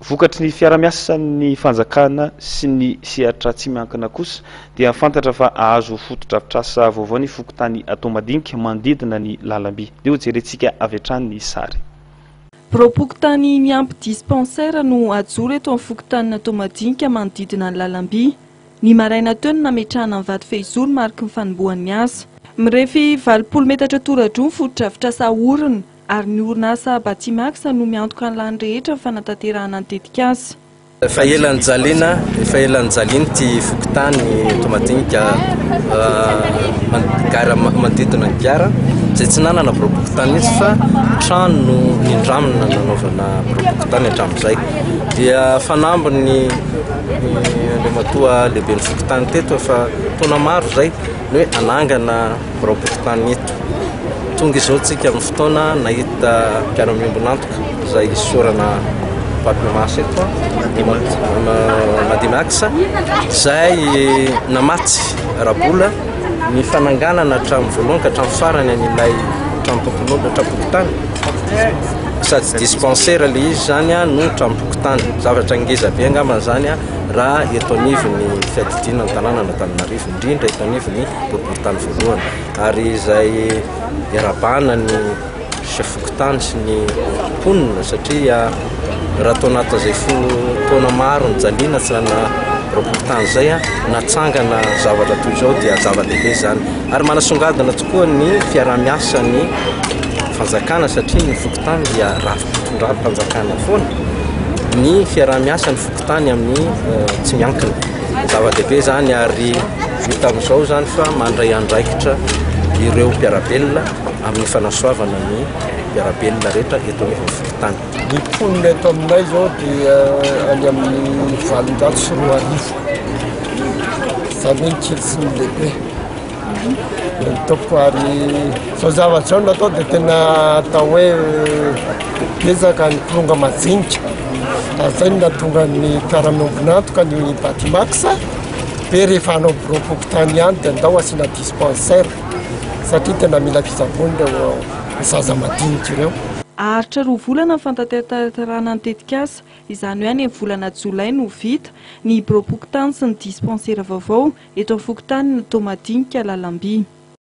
Vokatry ny fiaraha-miasan'ny fanjakana sy ny sehatra tsy miankina kosa dia fantatra fa hahazo foto-drafitrasa vaovao ny fokontany Antohomadinika manodidina ny lalamby. Dia jerentsika avy hatrany ny sary. Fokontany miampy dispensaire no ajoro eto amin'ny fokontany Antohomadinika manodidina ny lalamby. Ny maraina teo no nametrahana ny vato fehizoro mariky ny fanombohan'ny asa. Mirefy 20 metatra tora-drony foto-drafitrasa orona ary ny orinasa miankina no miantoka ny lany rehetra fanatanterahana ny tetika azy. Efa elan'ny jalina ty fokontany Antohomadinika gara manodidina ny gara izay tsy nanana fokontany izy fa trano no nindramina nanaovana fokontany hatramin'izay. Dia fanambiny matoa lehibe ny fokontany teto efa taona maro zay ny hoe anangana fokontany eto. Tonga izao tsika amin'ny fotoana nahita fiaraha-miasan'ny izay sorana papy-masa eto Antohomadinika izay namatsy rabola ny fananganana hatramin'ny voalohany ka hatramin'ny farany an'ilay trano tompon'olona fokontany sady dispensaire le izy zany no trano fokontany. Zavatra ngeza be angamba zany raha eto anivon'ny fiadidina ny tanàna Antananarivo indrindra eto anivon'ny boriboritany voalohany ary izay iarabana ny fokontany sy ny mponina satria raha tao anatin'izay taona maro ny jaliana tsy nana fokontany zay natsangana zavatra toy izao dia zava-dehibe zany ary manasongadina tokoa ny fiaraha-miasan'ny fanjakana satria ny fokontany dia raha fanjakana foana. Ny fiaraha-miasan'ny fokontany amin'ny tsy miankina zava-dehibe zany ary vita amin'izao zany fa mandray andraikitra ireo mpiarabelona amin'ny fanasoavana ny mpiarabelona rehetra eto amin'ny fokontany. Ny mponina eto aminay zao dia any amin'ny 740. Izany hoe ny kely sy ny lehibe. Toko ary zao zavatra zao natao dia tena atao hoe betsaka ny mpironga majinika. Zay no nahatonga ny mpiara-miombinantoka ny Batimaksa be rehefa hanao fokontany ihany dia andao asiana dispensaire satria tena mila fitsaboana ireo zaza madinika ireo. Aritra 2 volana fantanterahana ny tetika asa, izany hoe any amin'ny volana Jolay no vita ny fokontany sy ny dispensaire vaovao eto amin'ny fokontany Antohomadinika lalamby.